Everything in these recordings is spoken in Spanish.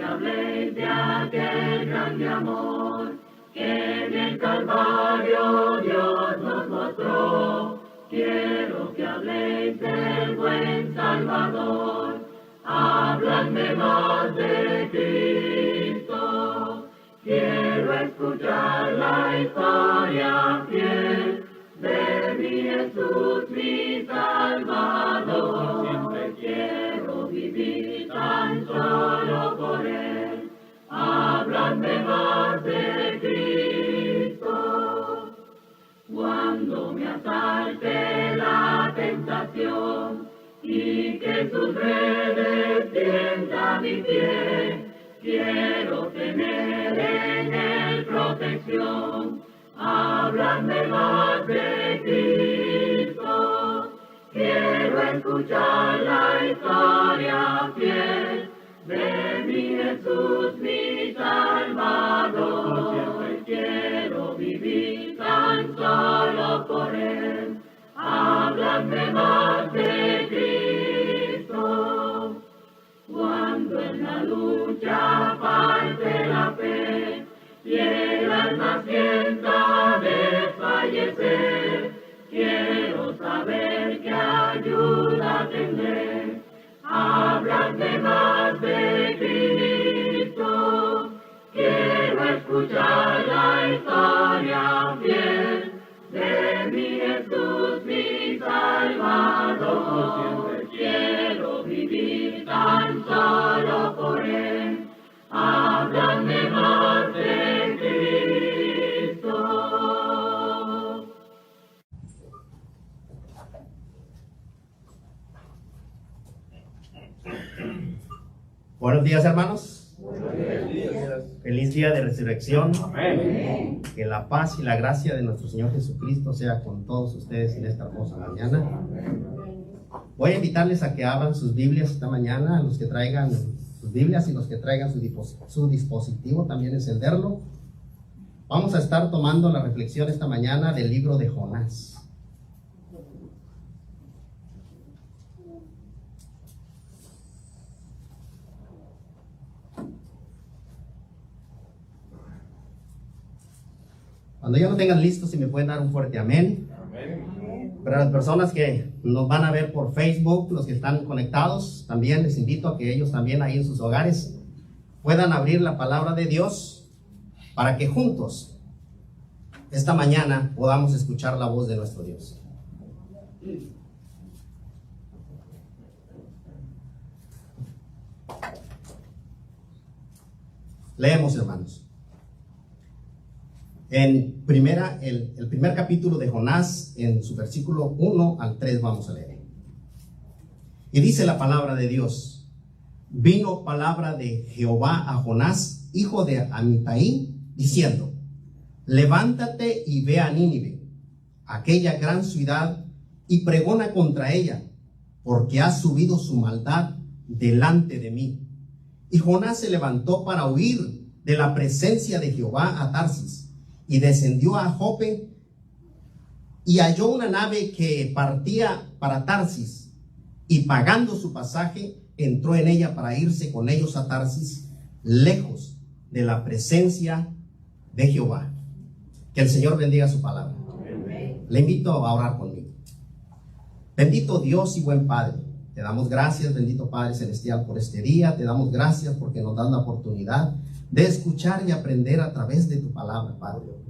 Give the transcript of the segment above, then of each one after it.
que habléis de aquel grande amor que en el Calvario Dios nos mostró. Quiero que habléis del buen Salvador, habladme más de Cristo. Quiero escuchar la historia fiel de mi Jesús, mi Salvador. Siempre quiero vivir tan solo por Él. Habladme más de Cristo. Cuando me asalte la tentación y que sus redes tienda mi pie, quiero tener en Él protección. Háblame más de Cristo. Quiero escuchar la historia fiel de mi Jesús, mi Salvador. Siempre quiero vivir tan solo por Él. Háblame más de Cristo. Cuando en la lucha falte la fe y el alma sienta desfallecer, quiero saber qué ayuda tendré. Háblame más de Cristo. Quiero escuchar la historia fiel de mi Jesús, mi Salvador. Siempre quiero vivir tan solo por Él. Háblame más de Cristo. Buenos días, hermanos. Buenos días. Feliz día de resurrección. Amén. Que la paz y la gracia de nuestro Señor Jesucristo sea con todos ustedes en esta hermosa mañana. Voy a invitarles a que abran sus Biblias esta mañana, a los que traigan sus Biblias y los que traigan su dispositivo también encenderlo. Vamos a estar tomando la reflexión esta mañana del libro de Jonás. Cuando ya lo tengan listo, si me pueden dar un fuerte amén. Amén. Para las personas que nos van a ver por Facebook, los que están conectados, también les invito a que ellos también ahí en sus hogares puedan abrir la palabra de Dios para que juntos esta mañana podamos escuchar la voz de nuestro Dios. Leemos, hermanos. El primer capítulo de Jonás, en su versículo 1 al 3 vamos a leer. Y dice la palabra de Dios: vino palabra de Jehová a Jonás, hijo de Amitai, diciendo: levántate y ve a Nínive, aquella gran ciudad, y pregona contra ella, porque ha subido su maldad delante de mí. Y Jonás se levantó para huir de la presencia de Jehová a Tarsis, y descendió a Jope, y halló una nave que partía para Tarsis, y pagando su pasaje, entró en ella para irse con ellos a Tarsis, lejos de la presencia de Jehová. Que el Señor bendiga su palabra. Amén. Le invito a orar conmigo. Bendito Dios y buen Padre, te damos gracias, bendito Padre Celestial, por este día. Te damos gracias porque nos das la oportunidad de escuchar y aprender a través de tu palabra, Padre.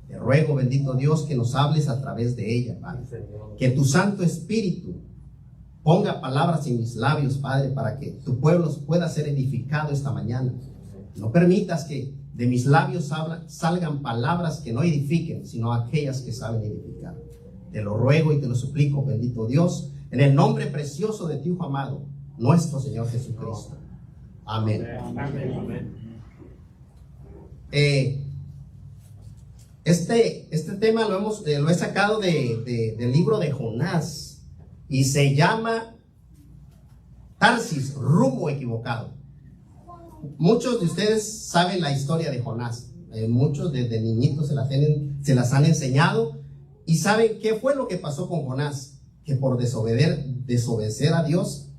Te ruego, bendito Dios, que nos hables a través de ella, Padre. Que tu Santo Espíritu ponga palabras en mis labios, Padre, para que tu pueblo pueda ser edificado esta mañana. No permitas que de mis labios salgan palabras que no edifiquen, sino aquellas que saben edificar. Te lo ruego y te lo suplico, bendito Dios, en el nombre precioso de tu Hijo amado, nuestro Señor Jesucristo. Amén. Amén. Este tema lo he sacado del libro de Jonás y se llama Tarsis, rumbo equivocado. Muchos de ustedes saben la historia de Jonás. Muchos desde niñitos se las han enseñado y saben qué fue lo que pasó con Jonás, que por desobedecer a Dios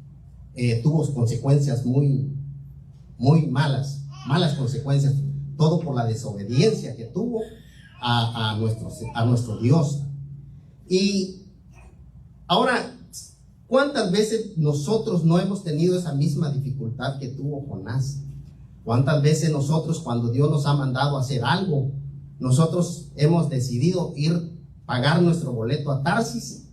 tuvo consecuencias muy muy malas consecuencias, todo por la desobediencia que tuvo a nuestro Dios. Y ahora, ¿cuántas veces nosotros no hemos tenido esa misma dificultad que tuvo Jonás? ¿Cuántas veces nosotros, cuando Dios nos ha mandado a hacer algo, nosotros hemos decidido pagar nuestro boleto a Tarsis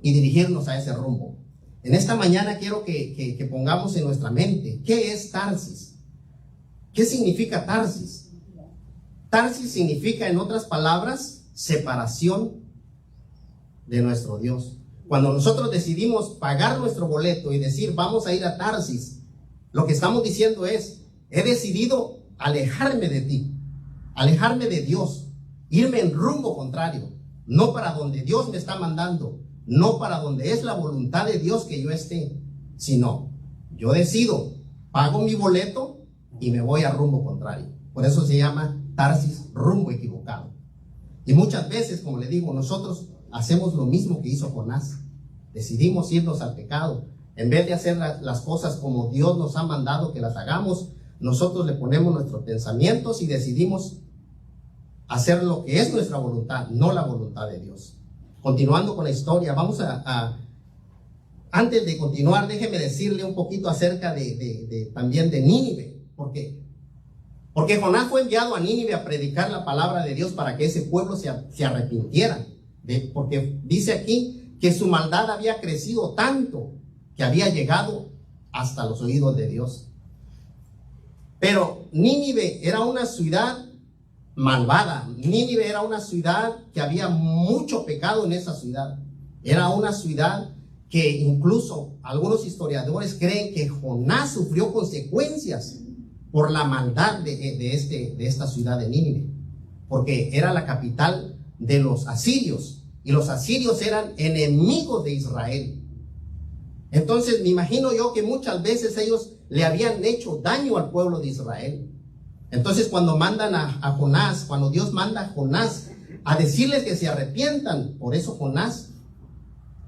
y dirigirnos a ese rumbo? En esta mañana quiero que pongamos en nuestra mente, ¿qué es Tarsis? ¿Qué significa Tarsis? Tarsis significa, en otras palabras, separación de nuestro Dios. Cuando nosotros decidimos pagar nuestro boleto y decir, vamos a ir a Tarsis, lo que estamos diciendo es, he decidido alejarme de ti, alejarme de Dios, irme en rumbo contrario, no para donde Dios me está mandando, no para donde es la voluntad de Dios que yo esté, sino yo decido, pago mi boleto y me voy a rumbo contrario. Por eso se llama Tarsis, rumbo equivocado. Y muchas veces, como le digo, nosotros hacemos lo mismo que hizo Jonás. Decidimos irnos al pecado. En vez de hacer las cosas como Dios nos ha mandado que las hagamos, nosotros le ponemos nuestros pensamientos y decidimos hacer lo que es nuestra voluntad, no la voluntad de Dios. Continuando con la historia, vamos antes de continuar, déjeme decirle un poquito acerca también de Nínive, porque Jonás fue enviado a Nínive a predicar la palabra de Dios para que ese pueblo se arrepintiera, porque dice aquí que su maldad había crecido tanto que había llegado hasta los oídos de Dios. Pero Nínive era una ciudad malvada. Nínive era una ciudad que había mucho pecado en esa ciudad. Era una ciudad que incluso algunos historiadores creen que Jonás sufrió consecuencias por la maldad de esta ciudad de Nínive, porque era la capital de los asirios, y los asirios eran enemigos de Israel. Entonces me imagino yo que muchas veces ellos le habían hecho daño al pueblo de Israel. Entonces cuando mandan a Jonás, cuando Dios manda a Jonás a decirles que se arrepientan, por eso Jonás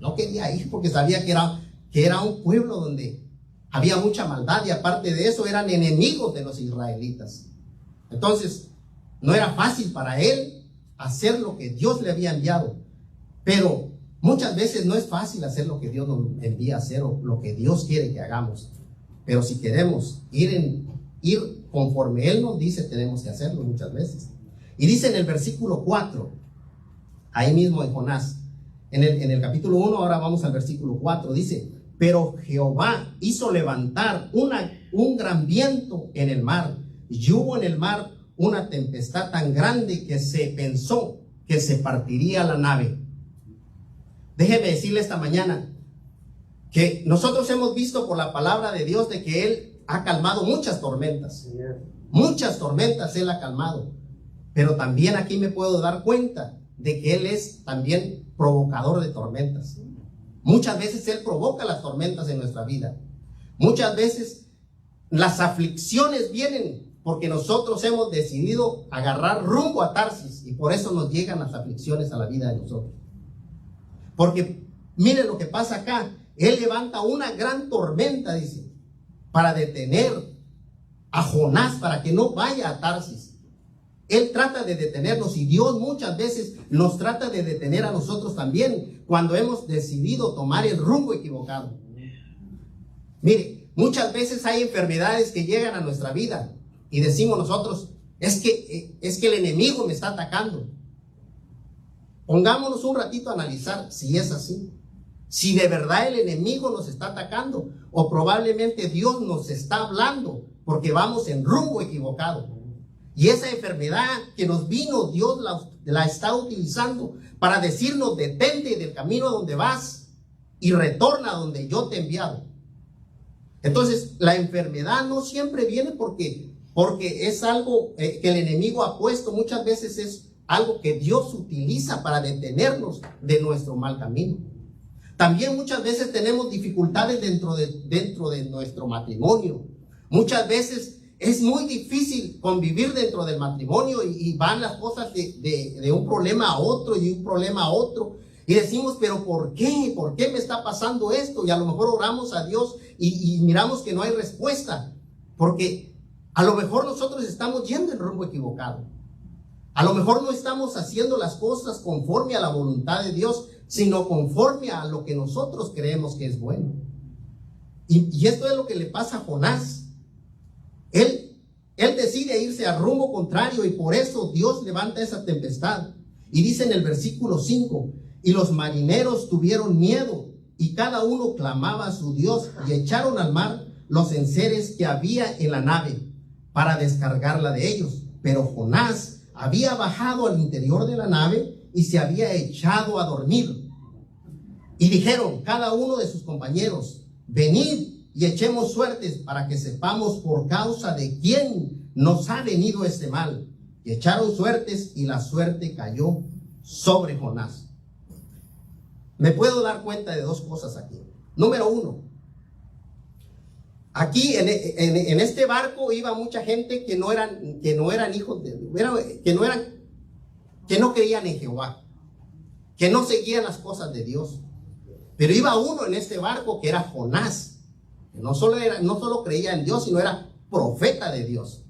no quería ir, porque sabía que era un pueblo donde había mucha maldad, y aparte de eso eran enemigos de los israelitas. Entonces no era fácil para él hacer lo que Dios le había enviado. Pero muchas veces no es fácil hacer lo que Dios nos envía a hacer o lo que Dios quiere que hagamos. Pero si queremos ir conforme Él nos dice, tenemos que hacerlo muchas veces. Y dice en el versículo 4, ahí mismo en Jonás, en el capítulo 1, ahora vamos al versículo 4, dice: pero Jehová hizo levantar un gran viento en el mar, y hubo en el mar una tempestad tan grande que se pensó que se partiría la nave. Déjeme decirle esta mañana que nosotros hemos visto por la palabra de Dios de que Él ha calmado muchas tormentas. Muchas tormentas Él ha calmado. Pero también aquí me puedo dar cuenta de que Él es también provocador de tormentas. Muchas veces Él provoca las tormentas en nuestra vida. Muchas veces las aflicciones vienen porque nosotros hemos decidido agarrar rumbo a Tarsis, y por eso nos llegan las aflicciones a la vida de nosotros. Porque miren lo que pasa acá. Él levanta una gran tormenta, dice, para detener a Jonás, para que no vaya a Tarsis. Él trata de detenernos, y Dios muchas veces nos trata de detener a nosotros también cuando hemos decidido tomar el rumbo equivocado. Mire, muchas veces hay enfermedades que llegan a nuestra vida y decimos nosotros, es que el enemigo me está atacando. Pongámonos un ratito a analizar si es así. Si de verdad el enemigo nos está atacando, o probablemente Dios nos está hablando porque vamos en rumbo equivocado. Y esa enfermedad que nos vino, Dios la está utilizando para decirnos: detente del camino donde vas y retorna a donde yo te he enviado. Entonces, la enfermedad no siempre viene porque es algo que el enemigo ha puesto. Muchas veces es algo que Dios utiliza para detenernos de nuestro mal camino. También muchas veces tenemos dificultades dentro de nuestro matrimonio. Muchas veces es muy difícil convivir dentro del matrimonio, y van las cosas de un problema a otro y de un problema a otro. Y decimos, pero ¿por qué? ¿Por qué me está pasando esto? Y a lo mejor oramos a Dios y miramos que no hay respuesta. Porque a lo mejor nosotros estamos yendo en rumbo equivocado. A lo mejor no estamos haciendo las cosas conforme a la voluntad de Dios, sino conforme a lo que nosotros creemos que es bueno. Y esto es lo que le pasa a Jonás. Él decide irse al rumbo contrario y por eso Dios levanta esa tempestad. Y dice en el versículo 5, y los marineros tuvieron miedo y cada uno clamaba a su Dios y echaron al mar los enseres que había en la nave para descargarla de ellos. Pero Jonás había bajado al interior de la nave y se había echado a dormir. Y dijeron cada uno de sus compañeros: venid y echemos suertes para que sepamos por causa de quién nos ha venido este mal. Y echaron suertes y la suerte cayó sobre Jonás. Me puedo dar cuenta de dos cosas aquí. Número uno, aquí en este barco iba mucha gente que no eran hijos de Dios, que no creían en Jehová, que no seguían las cosas de Dios. Pero iba uno en este barco que era Jonás, que no solo creía en Dios, sino era profeta de Dios.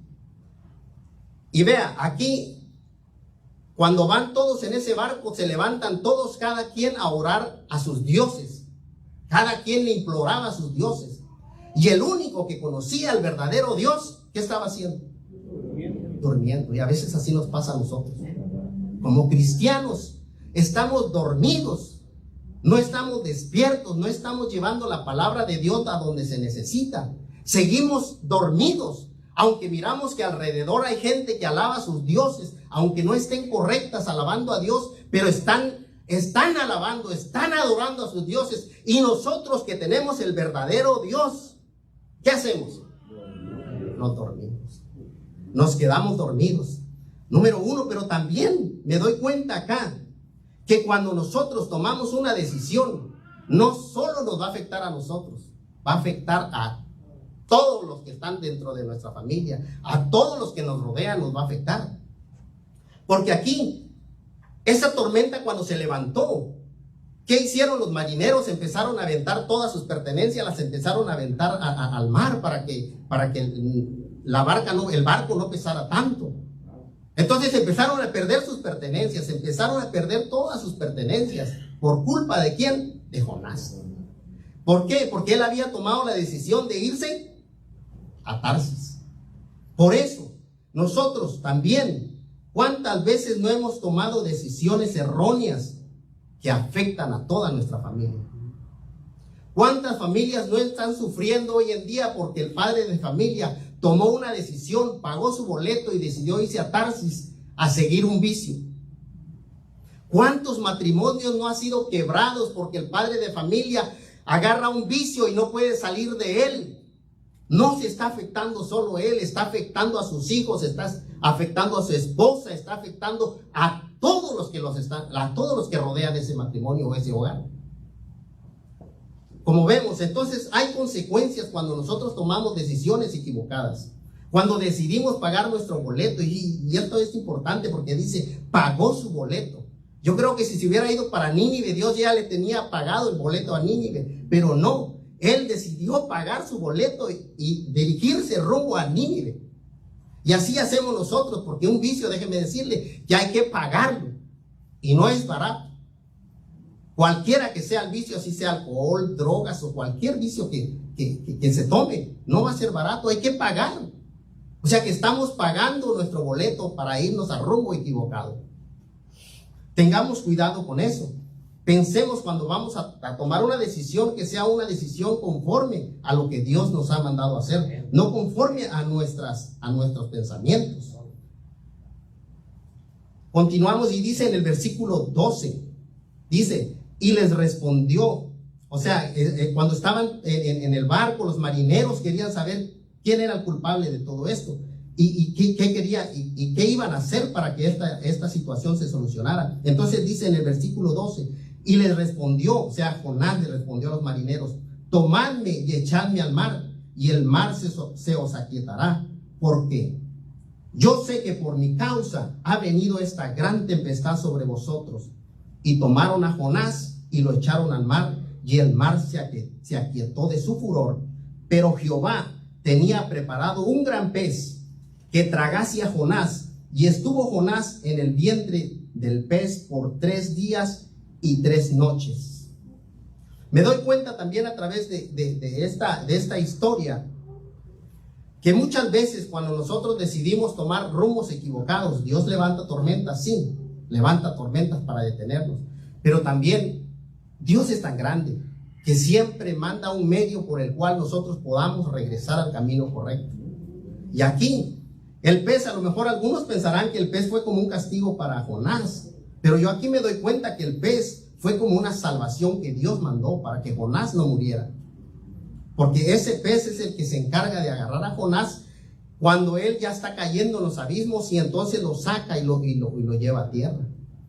Y vea, aquí, cuando van todos en ese barco, se levantan todos, cada quien a orar a sus dioses. Cada quien le imploraba a sus dioses. Y el único que conocía al verdadero Dios, ¿qué estaba haciendo? Durmiendo. Y a veces así nos pasa a nosotros. Como cristianos, estamos dormidos. No estamos despiertos, no estamos llevando la palabra de Dios a donde se necesita. Seguimos dormidos, aunque miramos que alrededor hay gente que alaba a sus dioses, aunque no estén correctas alabando a Dios, pero están alabando, están adorando a sus dioses. Y nosotros que tenemos el verdadero Dios, ¿qué hacemos? Nos dormimos, nos quedamos dormidos. Número uno, pero también me doy cuenta acá que cuando nosotros tomamos una decisión, no solo nos va a afectar a nosotros, va a afectar a todos los que están dentro de nuestra familia, a todos los que nos rodean nos va a afectar. Porque aquí, esa tormenta cuando se levantó, ¿qué hicieron los marineros? Empezaron a aventar todas sus pertenencias, las empezaron a aventar al mar para que el barco no pesara tanto. Entonces empezaron a perder sus pertenencias, empezaron a perder todas sus pertenencias. ¿Por culpa de quién? De Jonás. ¿Por qué? Porque él había tomado la decisión de irse a Tarsis. Por eso, nosotros también, ¿cuántas veces no hemos tomado decisiones erróneas que afectan a toda nuestra familia? ¿Cuántas familias no están sufriendo hoy en día porque el padre de familia tomó una decisión, pagó su boleto y decidió irse a Tarsis a seguir un vicio? ¿Cuántos matrimonios no han sido quebrados porque el padre de familia agarra un vicio y no puede salir de él? No se está afectando solo él, está afectando a sus hijos, está afectando a su esposa, está afectando a todos los que rodean ese matrimonio o ese hogar. Como vemos, entonces hay consecuencias cuando nosotros tomamos decisiones equivocadas. Cuando decidimos pagar nuestro boleto, y esto es importante porque dice, pagó su boleto. Yo creo que si se hubiera ido para Nínive, Dios ya le tenía pagado el boleto a Nínive, pero no. Él decidió pagar su boleto y dirigirse rumbo a Nínive. Y así hacemos nosotros, porque un vicio, déjeme decirle, que hay que pagarlo. Y no es barato. Cualquiera que sea el vicio, así sea alcohol, drogas o cualquier vicio que se tome, no va a ser barato, hay que pagar. O sea que estamos pagando nuestro boleto para irnos al rumbo equivocado. Tengamos cuidado con eso. Pensemos cuando vamos a tomar una decisión que sea una decisión conforme a lo que Dios nos ha mandado a hacer, no conforme a nuestros pensamientos. Continuamos y dice en el versículo 12, dice, y les respondió, o sea, cuando estaban en el barco, los marineros querían saber quién era el culpable de todo esto y qué quería y qué iban a hacer para que esta situación se solucionara. Entonces dice en el versículo 12, y les respondió, o sea, Jonás le respondió a los marineros, tomadme y echadme al mar, y el mar se os aquietará, porque yo sé que por mi causa ha venido esta gran tempestad sobre vosotros. Y tomaron a Jonás y lo echaron al mar, y el mar se aquietó de su furor. Pero Jehová tenía preparado un gran pez que tragase a Jonás, y estuvo Jonás en el vientre del pez por 3 días y 3 noches. Me doy cuenta también a través de esta historia que muchas veces cuando nosotros decidimos tomar rumbos equivocados, Dios levanta tormentas, sí, levanta tormentas para detenernos, pero también Dios es tan grande que siempre manda un medio por el cual nosotros podamos regresar al camino correcto. Y aquí, el pez, a lo mejor algunos pensarán que el pez fue como un castigo para Jonás, pero yo aquí me doy cuenta que el pez fue como una salvación que Dios mandó para que Jonás no muriera. Porque ese pez es el que se encarga de agarrar a Jonás cuando él ya está cayendo en los abismos, y entonces lo saca y lo lleva a tierra.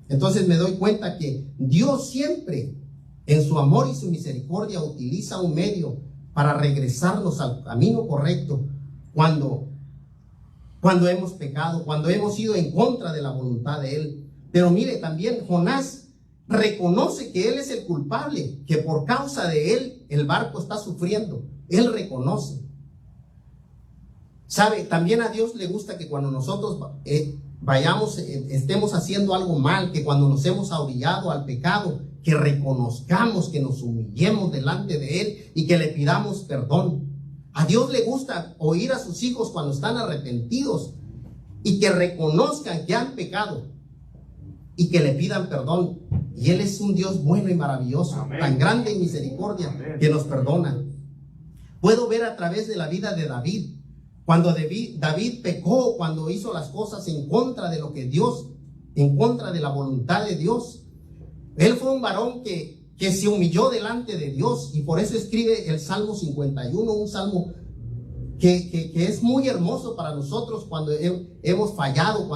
Entonces me doy cuenta que Dios siempre, en su amor y su misericordia, utiliza un medio para regresarnos al camino correcto cuando hemos pecado, cuando hemos ido en contra de la voluntad de Él. Pero mire, también Jonás reconoce que él es el culpable, que por causa de él el barco está sufriendo. Él reconoce. Sabe, también a Dios le gusta que cuando nosotros estemos haciendo algo mal, que cuando nos hemos ahorillado al pecado, que reconozcamos, que nos humillemos delante de Él y que le pidamos perdón. A Dios le gusta oír a sus hijos cuando están arrepentidos y que reconozcan que han pecado y que le pidan perdón. Y Él es un Dios bueno y maravilloso, amén, tan grande en misericordia, amén, que nos perdona. Puedo ver a través de la vida de David, cuando David pecó, cuando hizo las cosas en contra de lo que Dios, en contra de la voluntad de Dios. Él fue un varón que se humilló delante de Dios, y por eso escribe el Salmo 51, un salmo que es muy hermoso para nosotros. Cuando hemos fallado,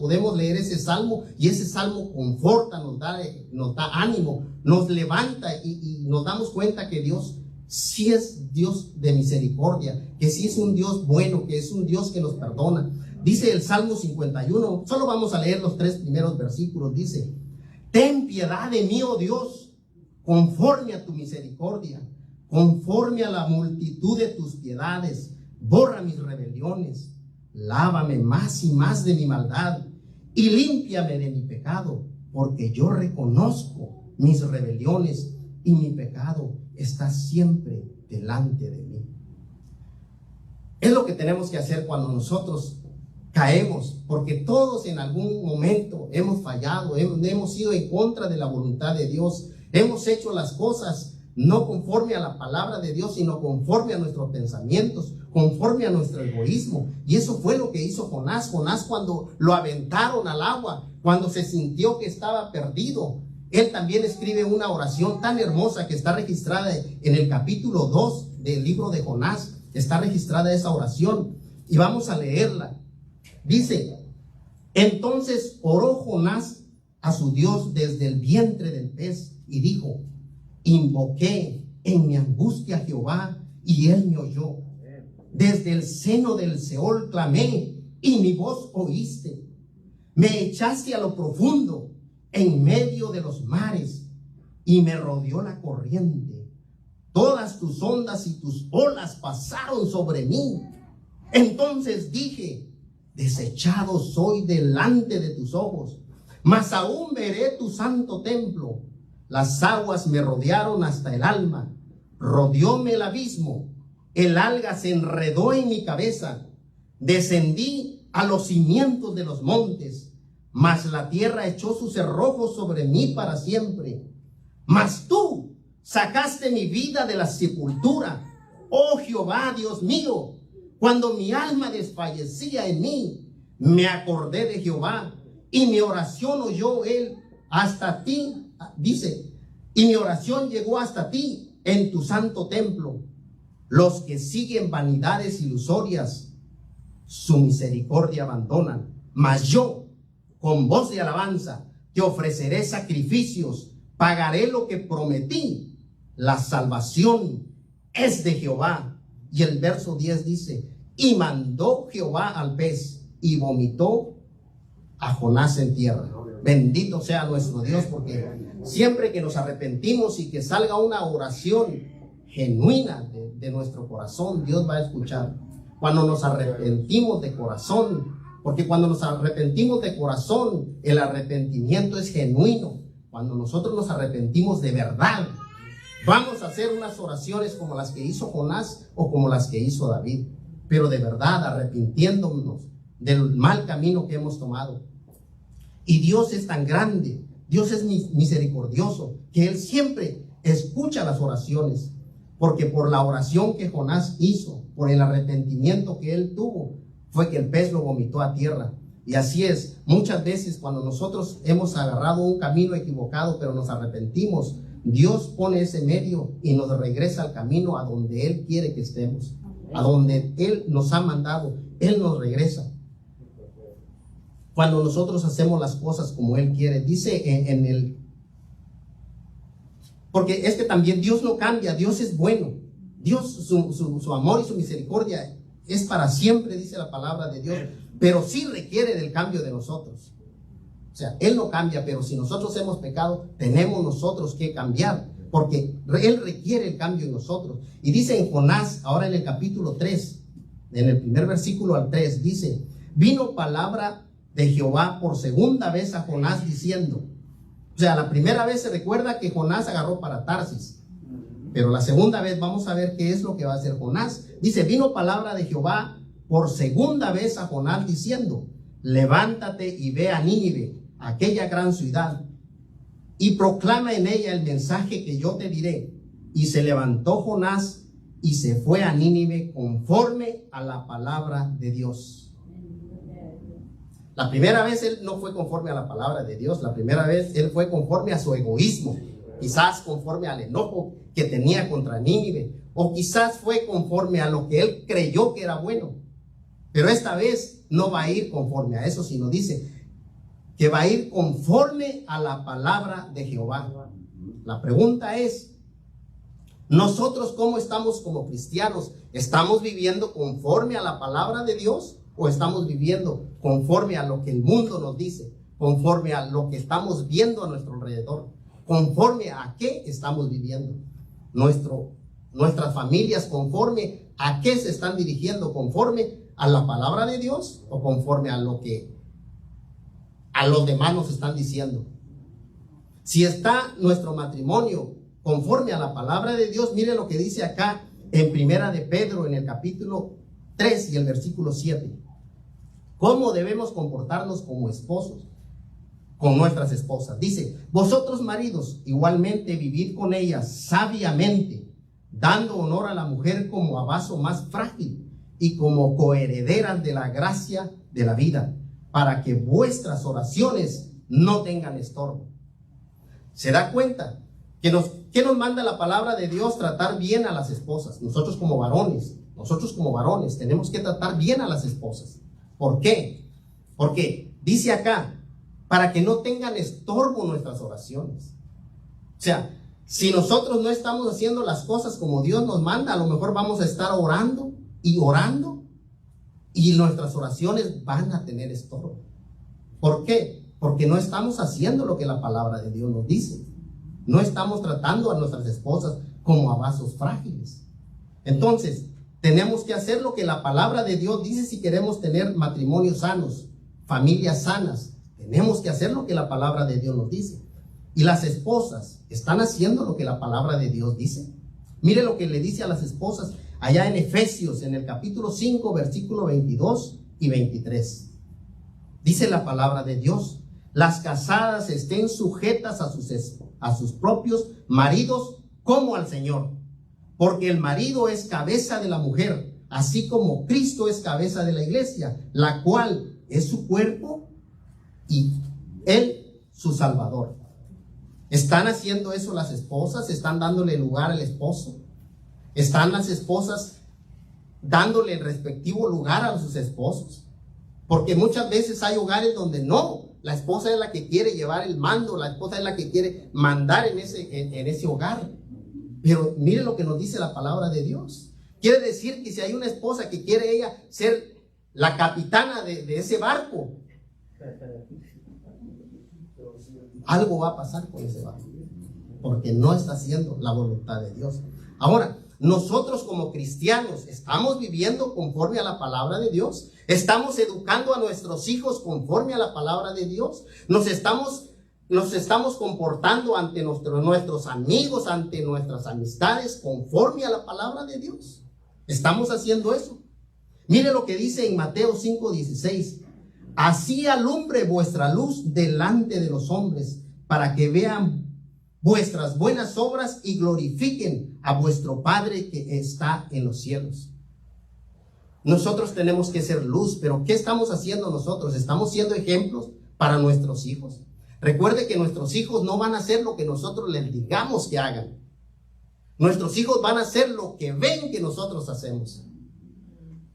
podemos leer ese salmo, y ese salmo conforta, nos da ánimo, nos levanta, y nos damos cuenta que Dios sí es Dios de misericordia, que sí es un Dios bueno, que es un Dios que nos perdona. Dice el Salmo 51, solo vamos a leer los 3 primeros versículos. Dice: ten piedad de mí, oh Dios, conforme a tu misericordia, conforme a la multitud de tus piedades, borra mis rebeliones, lávame más y más de mi maldad, y límpiame de mi pecado, porque yo reconozco mis rebeliones, y mi pecado está siempre delante de mí. Es lo que tenemos que hacer cuando nosotros caemos, porque todos en algún momento hemos fallado, hemos ido en contra de la voluntad de Dios, hemos hecho las cosas no conforme a la palabra de Dios, sino conforme a nuestros pensamientos, conforme a nuestro egoísmo. Y eso fue lo que hizo Jonás. Jonás, cuando lo aventaron al agua, cuando se sintió que estaba perdido, él también escribe una oración tan hermosa que está registrada en el capítulo 2 del libro de Jonás. Está registrada esa oración y vamos a leerla. Dice: entonces oró Jonás a su Dios desde el vientre del pez y dijo: invoqué en mi angustia a Jehová, y él me oyó. Desde el seno del Seol clamé, y mi voz oíste. Me echaste a lo profundo, en medio de los mares, y me rodeó la corriente. Todas tus ondas y tus olas pasaron sobre mí. Entonces dije: desechado soy delante de tus ojos, mas aún veré tu santo templo. Las aguas me rodearon hasta el alma, rodeóme el abismo, el alga se enredó en mi cabeza. Descendí a los cimientos de los montes, mas la tierra echó sus cerrojos sobre mí para siempre. Mas tú sacaste mi vida de la sepultura, oh Jehová, Dios mío. Cuando mi alma desfallecía en mí, me acordé de Jehová, y mi oración oyó él hasta ti. Dice: y mi oración llegó hasta ti en tu santo templo. Los que siguen vanidades ilusorias, su misericordia abandonan. Mas yo, con voz de alabanza, te ofreceré sacrificios, pagaré lo que prometí. La salvación es de Jehová. Y el verso 10 dice: y mandó Jehová al pez, y vomitó a Jonás en tierra. Bendito sea nuestro Dios, porque siempre que nos arrepentimos y que salga una oración genuina de nuestro corazón, Dios va a escuchar. Cuando nos arrepentimos de corazón, porque cuando nos arrepentimos de corazón, el arrepentimiento es genuino. Cuando nosotros nos arrepentimos de verdad, vamos a hacer unas oraciones como las que hizo Jonás o como las que hizo David, pero de verdad arrepintiéndonos del mal camino que hemos tomado. Y Dios es tan grande, Dios es misericordioso, que Él siempre escucha las oraciones, porque por la oración que Jonás hizo, por el arrepentimiento que él tuvo, fue que el pez lo vomitó a tierra. Y así es, muchas veces cuando nosotros hemos agarrado un camino equivocado, pero nos arrepentimos, Dios pone ese medio y nos regresa al camino a donde Él quiere que estemos, a donde Él nos ha mandado, Él nos regresa. Cuando nosotros hacemos las cosas como Él quiere, dice en el... Porque es que también Dios no cambia, Dios es bueno. Dios, su amor y su misericordia es para siempre, dice la palabra de Dios, pero sí requiere del cambio de nosotros. O sea, Él no cambia, pero si nosotros hemos pecado, tenemos nosotros que cambiar, porque Él requiere el cambio en nosotros. Y dice en Jonás, ahora en el capítulo 3, en el primer versículo al 3, dice: vino palabra de Jehová por segunda vez a Jonás diciendo. O sea, la primera vez se recuerda que Jonás agarró para Tarsis, pero la segunda vez vamos a ver qué es lo que va a hacer Jonás. Dice: vino palabra de Jehová por segunda vez a Jonás diciendo: levántate y ve a Nínive, aquella gran ciudad, y proclama en ella el mensaje que yo te diré. Y se levantó Jonás y se fue a Nínive conforme a la palabra de Dios. La primera vez él no fue conforme a la palabra de Dios. La primera vez él fue conforme a su egoísmo, quizás conforme al enojo que tenía contra Nínive, o quizás fue conforme a lo que él creyó que era bueno. Pero esta vez no va a ir conforme a eso, sino dice que va a ir conforme a la palabra de Jehová. La pregunta es: ¿nosotros cómo estamos como cristianos? ¿Estamos viviendo conforme a la palabra de Dios? ¿O estamos viviendo conforme a lo que el mundo nos dice? Conforme a lo que estamos viendo a nuestro alrededor. ¿Conforme a qué estamos viviendo? Nuestras familias, ¿conforme a qué se están dirigiendo? ¿Conforme a la palabra de Dios? ¿O conforme a lo que a los demás nos están diciendo? Si está nuestro matrimonio conforme a la palabra de Dios, mire lo que dice acá en Primera de Pedro, en el capítulo 3 y el versículo 7. ¿Cómo debemos comportarnos como esposos con nuestras esposas? Dice: vosotros maridos igualmente vivid con ellas sabiamente, dando honor a la mujer como a vaso más frágil y como coherederas de la gracia de la vida, para que vuestras oraciones no tengan estorbo. ¿Se da cuenta? ¿Qué nos manda la palabra de Dios? Tratar bien a las esposas. Nosotros como varones tenemos que tratar bien a las esposas. ¿Por qué? Porque dice acá, para que no tengan estorbo nuestras oraciones. O sea, si nosotros no estamos haciendo las cosas como Dios nos manda, a lo mejor vamos a estar orando y nuestras oraciones van a tener estorbo. ¿Por qué? Porque no estamos haciendo lo que la palabra de Dios nos dice. No estamos tratando a nuestras esposas como a vasos frágiles. Entonces, tenemos que hacer lo que la palabra de Dios dice si queremos tener matrimonios sanos, familias sanas. Tenemos que hacer lo que la palabra de Dios nos dice. Y las esposas están haciendo lo que la palabra de Dios dice. Mire lo que le dice a las esposas allá en Efesios, en el capítulo 5, versículo 22 y 23. Dice la palabra de Dios: las casadas estén sujetas a sus propios maridos como al Señor. Porque el marido es cabeza de la mujer, así como Cristo es cabeza de la iglesia, la cual es su cuerpo y Él su Salvador. ¿Están haciendo eso las esposas? ¿Están dándole lugar al esposo? ¿Están las esposas dándole el respectivo lugar a sus esposos? Porque muchas veces hay hogares donde no, la esposa es la que quiere llevar el mando, la esposa es la que quiere mandar en ese hogar. Pero mire lo que nos dice la palabra de Dios. Quiere decir que si hay una esposa que quiere ella ser la capitana de ese barco, algo va a pasar con ese barco. porque no está haciendo la voluntad de Dios. Ahora, nosotros como cristianos, ¿estamos viviendo conforme a la palabra de Dios? ¿Estamos educando a nuestros hijos conforme a la palabra de Dios? ¿Nos estamos comportando ante nuestros amigos, ante nuestras amistades, conforme a la palabra de Dios? ¿Estamos haciendo eso? Mire lo que dice en Mateo 5:16. Así alumbre vuestra luz delante de los hombres, para que vean vuestras buenas obras y glorifiquen a vuestro Padre que está en los cielos. Nosotros tenemos que ser luz, pero ¿qué estamos haciendo nosotros? ¿Estamos siendo ejemplos para nuestros hijos? Recuerde que nuestros hijos no van a hacer lo que nosotros les digamos que hagan. Nuestros hijos van a hacer lo que ven que nosotros hacemos.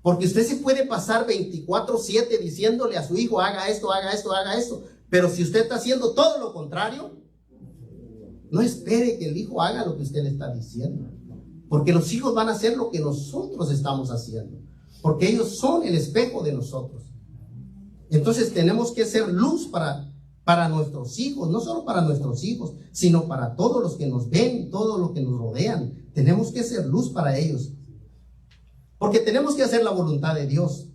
Porque usted se puede pasar 24/7 diciéndole a su hijo, haga esto, haga esto, haga esto. Pero si usted está haciendo todo lo contrario, no espere que el hijo haga lo que usted le está diciendo. Porque los hijos van a hacer lo que nosotros estamos haciendo. Porque ellos son el espejo de nosotros. Entonces tenemos que ser luz para nuestros hijos, no solo para nuestros hijos, sino para todos los que nos ven, todos los que nos rodean. Tenemos que ser luz para ellos. Porque tenemos que hacer la voluntad de Dios.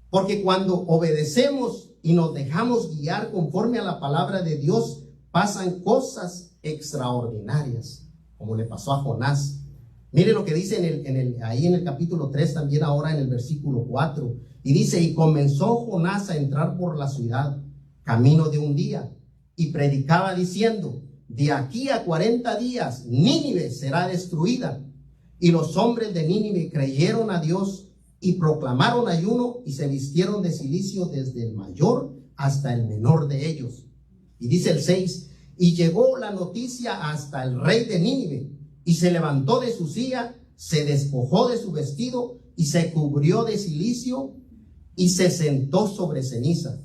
Porque cuando obedecemos y nos dejamos guiar conforme a la palabra de Dios, pasan cosas extraordinarias, como le pasó a Jonás. Mire lo que dice ahí en el capítulo 3, también ahora en el versículo 4. Y dice, y comenzó Jonás a entrar por la ciudad, camino de un día, y predicaba diciendo, de aquí a 40 días Nínive será destruida. Y los hombres de Nínive creyeron a Dios y proclamaron ayuno y se vistieron de cilicio desde el mayor hasta el menor de ellos. Y dice el 6, y llegó la noticia hasta el rey de Nínive y se levantó de su silla, se despojó de su vestido y se cubrió de cilicio y se sentó sobre ceniza.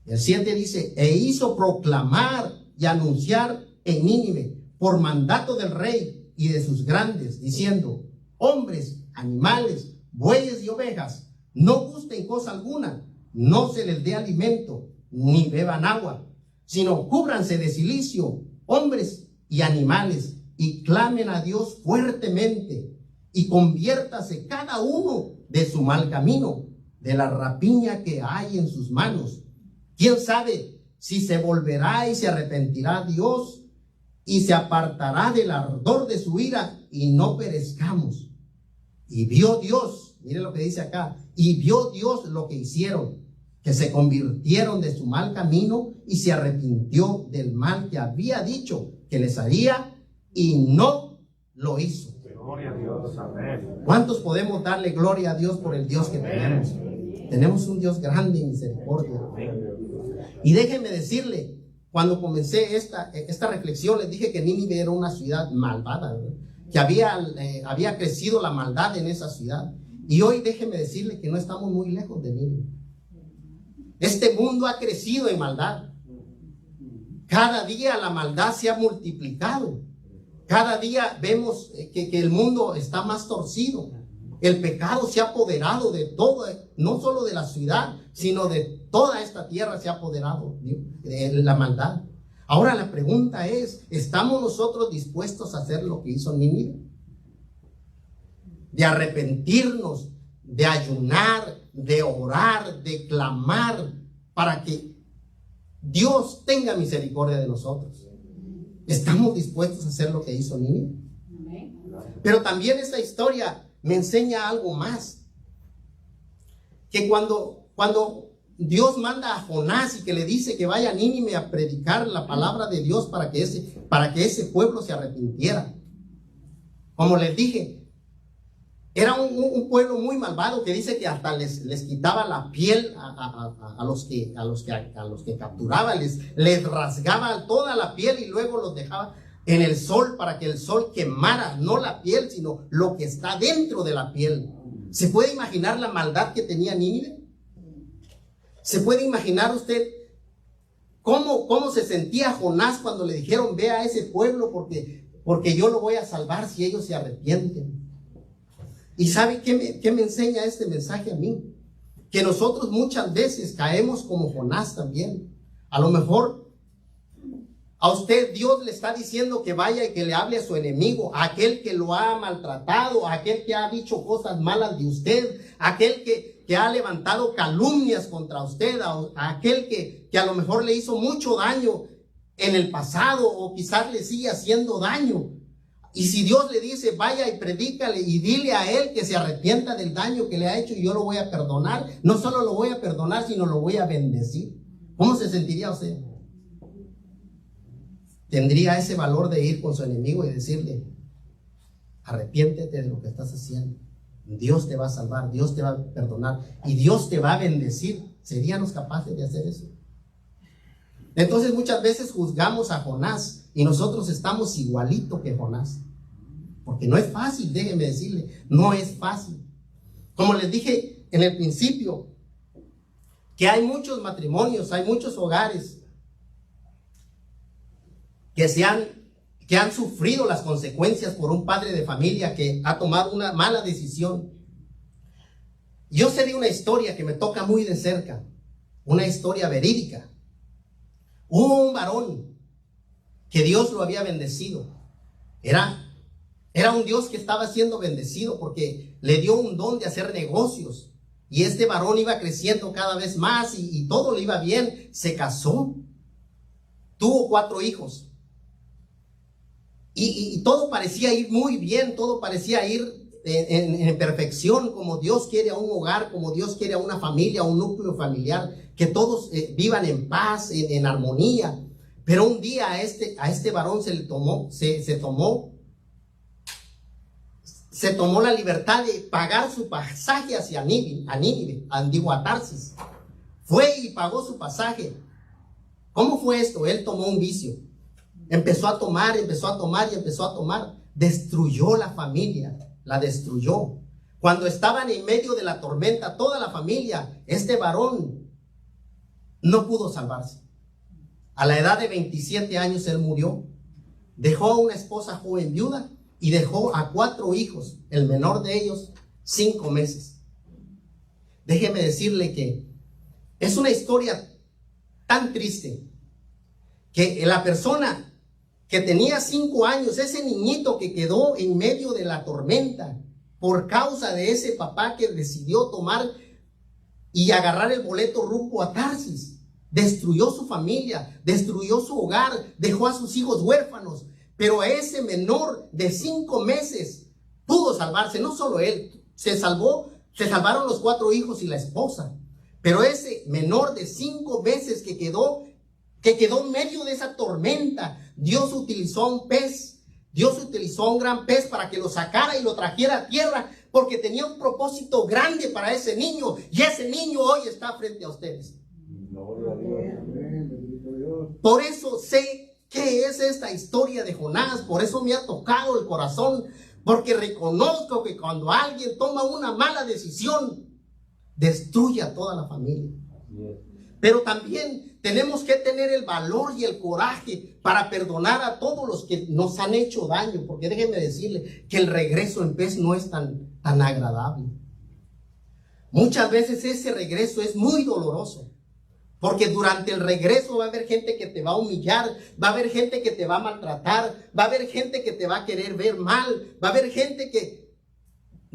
El 7 dice, e hizo proclamar y anunciar en Nínive por mandato del rey y de sus grandes, diciendo, hombres, animales, bueyes y ovejas, no gusten cosa alguna, no se les dé alimento, ni beban agua, sino cúbranse de cilicio, hombres y animales, y clamen a Dios fuertemente, y conviértase cada uno de su mal camino, de la rapiña que hay en sus manos. ¿Quién sabe si se volverá y se arrepentirá Dios y se apartará del ardor de su ira y no perezcamos? Y vio Dios, mire lo que dice acá, y vio Dios lo que hicieron, que se convirtieron de su mal camino y se arrepintió del mal que había dicho que les haría y no lo hizo. Gloria a Dios, amén. ¿Cuántos podemos darle gloria a Dios por el Dios que tenemos? Tenemos un Dios grande en misericordia. Y déjenme decirle, cuando comencé esta reflexión, les dije que Nínive era una ciudad malvada, ¿verdad? Que había crecido la maldad en esa ciudad. Y hoy déjenme decirle que no estamos muy lejos de Nínive. Este mundo ha crecido en maldad. Cada día la maldad se ha multiplicado. Cada día vemos que el mundo está más torcido. El pecado se ha apoderado de todo, no solo de la ciudad, sino de toda esta tierra se ha apoderado de la maldad. Ahora la pregunta es, ¿estamos nosotros dispuestos a hacer lo que hizo Nínive? De arrepentirnos, de ayunar, de orar, de clamar para que Dios tenga misericordia de nosotros. ¿Estamos dispuestos a hacer lo que hizo Nínive? Pero también esta historia me enseña algo más. Que cuando Dios manda a Jonás y que le dice que vaya a Nínive a predicar la palabra de Dios para que ese pueblo se arrepintiera. Como les dije, era un pueblo muy malvado que dice que hasta les quitaba la piel a los que capturaba, les rasgaba toda la piel y luego los dejaba en el sol para que el sol quemara no la piel, sino lo que está dentro de la piel. ¿Se puede imaginar la maldad que tenía Nínive? ¿Se puede imaginar usted cómo se sentía Jonás cuando le dijeron, ve a ese pueblo porque yo lo voy a salvar si ellos se arrepienten? ¿Y sabe qué me enseña este mensaje a mí? Que nosotros muchas veces caemos como Jonás también. A lo mejor A usted Dios le está diciendo que vaya y que le hable a su enemigo, a aquel que lo ha maltratado, a aquel que ha dicho cosas malas de usted, a aquel que ha levantado calumnias contra usted, a aquel que a lo mejor le hizo mucho daño en el pasado o quizás le sigue haciendo daño. Y si Dios le dice, vaya y predícale y dile a él que se arrepienta del daño que le ha hecho y yo lo voy a perdonar, no solo lo voy a perdonar, sino lo voy a bendecir. ¿Cómo se sentiría usted? Tendría ese valor de ir con su enemigo y decirle, arrepiéntete de lo que estás haciendo. Dios te va a salvar, Dios te va a perdonar y Dios te va a bendecir. ¿Seríamos capaces de hacer eso? Entonces muchas veces juzgamos a Jonás y nosotros estamos igualito que Jonás. Porque no es fácil, déjenme decirle, no es fácil. Como les dije en el principio, que hay muchos matrimonios, hay muchos hogares que han sufrido las consecuencias por un padre de familia que ha tomado una mala decisión. Yo sé de una historia que me toca muy de cerca, una historia verídica. Hubo un varón que Dios lo había bendecido. Era un Dios que estaba siendo bendecido porque le dio un don de hacer negocios. Y este varón iba creciendo cada vez más y todo le iba bien. Se casó, tuvo 4 hijos. Y todo parecía ir muy bien, todo parecía ir en perfección, como Dios quiere a un hogar, como Dios quiere a una familia, a un núcleo familiar, que todos vivan en paz, en armonía. Pero un día a este varón se tomó la libertad de pagar su pasaje hacia Nínive, a Tarsis. Fue y pagó su pasaje. ¿Cómo fue esto? Él tomó un vicio. Empezó a tomar. Destruyó la familia, la destruyó. Cuando estaban en medio de la tormenta, toda la familia, este varón no pudo salvarse. A la edad de 27 años él murió. Dejó a una esposa joven viuda y dejó a 4 hijos, el menor de ellos 5 meses. Déjeme decirle que es una historia tan triste que la persona que tenía 5 años, ese niñito que quedó en medio de la tormenta por causa de ese papá que decidió tomar y agarrar el boleto rumbo a Tarsis, destruyó su familia, destruyó su hogar, dejó a sus hijos huérfanos, pero a ese menor de 5 meses pudo salvarse. No solo él, se salvaron los 4 hijos y la esposa, pero ese menor de 5 meses que quedó en medio de esa tormenta, Dios utilizó a un pez, Dios utilizó a un gran pez para que lo sacara y lo trajera a tierra, porque tenía un propósito grande para ese niño, y ese niño hoy está frente a ustedes. Por eso sé qué es esta historia de Jonás, por eso me ha tocado el corazón, porque reconozco que cuando alguien toma una mala decisión, destruye a toda la familia. Pero también tenemos que tener el valor y el coraje para perdonar a todos los que nos han hecho daño, porque déjenme decirle que el regreso en paz no es tan agradable. Muchas veces ese regreso es muy doloroso, porque durante el regreso va a haber gente que te va a humillar, va a haber gente que te va a maltratar, va a haber gente que te va a querer ver mal, va a haber gente que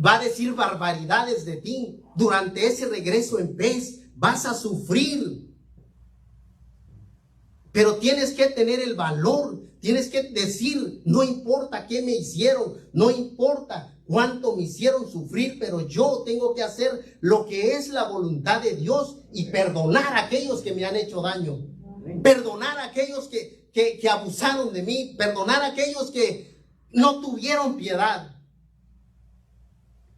va a decir barbaridades de ti. Durante ese regreso en paz vas a sufrir. Pero tienes que tener el valor, tienes que decir, no importa qué me hicieron, no importa cuánto me hicieron sufrir, pero yo tengo que hacer lo que es la voluntad de Dios y perdonar a aquellos que me han hecho daño, perdonar a aquellos que abusaron de mí, perdonar a aquellos que no tuvieron piedad.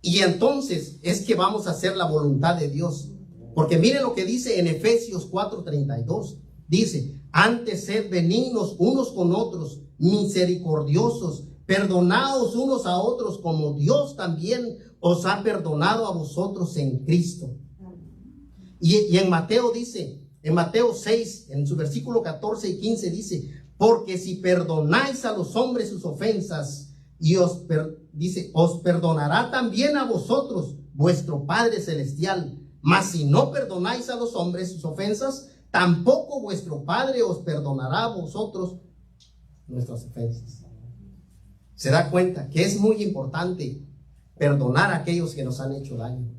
Y entonces es que vamos a hacer la voluntad de Dios. Porque miren lo que dice en Efesios 4:32. Dice, antes sed benignos unos con otros, misericordiosos, perdonaos unos a otros como Dios también os ha perdonado a vosotros en Cristo. Y en Mateo dice, en Mateo 6, en su versículo 14 y 15 dice, porque si perdonáis a los hombres sus ofensas, y os perdonará también a vosotros vuestro Padre Celestial. Mas si no perdonáis a los hombres sus ofensas, tampoco vuestro Padre os perdonará a vosotros nuestras ofensas. Se da cuenta que es muy importante perdonar a aquellos que nos han hecho daño.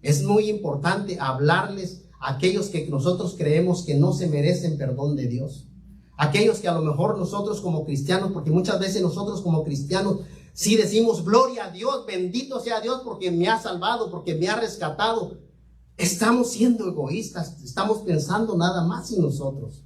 Es muy importante hablarles a aquellos que nosotros creemos que no se merecen perdón de Dios. Aquellos que a lo mejor nosotros como cristianos, porque muchas veces nosotros como cristianos sí decimos gloria a Dios, bendito sea Dios porque me ha salvado, porque me ha rescatado. Estamos siendo egoístas, estamos pensando nada más en nosotros.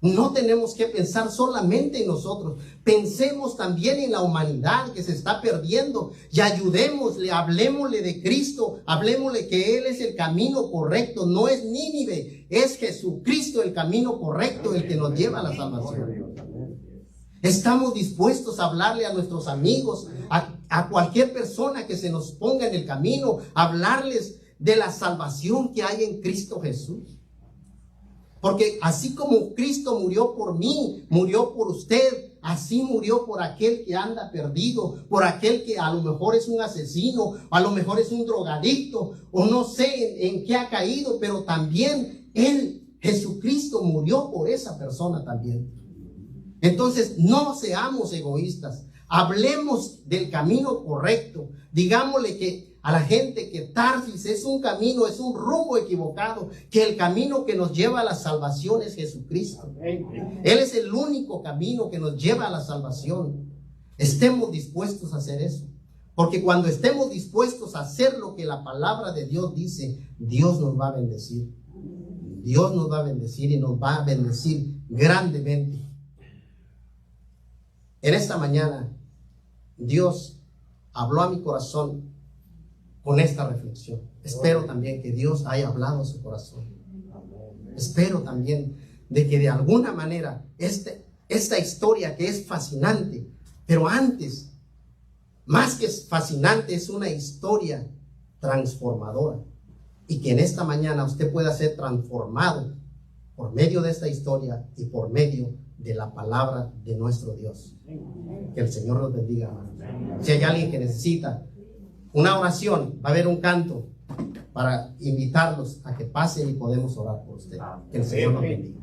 No tenemos que pensar solamente en nosotros. Pensemos también en la humanidad que se está perdiendo y ayudémosle, hablemosle de Cristo, hablemosle que Él es el camino correcto. No es Nínive, es Jesucristo el camino correcto, el que nos lleva a la salvación. Estamos dispuestos a hablarle a nuestros amigos, a cualquier persona que se nos ponga en el camino, hablarles de la salvación que hay en Cristo Jesús. Porque así como Cristo murió por mí, murió por usted, así murió por aquel que anda perdido, por aquel que a lo mejor es un asesino, a lo mejor es un drogadicto, o no sé en qué ha caído, pero también Él, Jesucristo, murió por esa persona también. Entonces, no seamos egoístas, hablemos del camino correcto, digámosle que a la gente que Tarsis es un camino, es un rumbo equivocado, que el camino que nos lleva a la salvación es Jesucristo. Él es el único camino que nos lleva a la salvación. Estemos dispuestos a hacer eso, porque cuando estemos dispuestos a hacer lo que la palabra de Dios dice, Dios nos va a bendecir. Dios nos va a bendecir y nos va a bendecir grandemente. En esta mañana, Dios habló a mi corazón con esta reflexión. Espero también que Dios haya hablado a su corazón. Espero también de que de alguna manera esta historia que es fascinante, pero antes, más que fascinante, es una historia transformadora. Y que en esta mañana usted pueda ser transformado por medio de esta historia y por medio de la palabra de nuestro Dios. Que el Señor los bendiga. Si hay alguien que necesita una oración, va a haber un canto para invitarlos a que pasen y podemos orar por usted. Que el Señor los bendiga.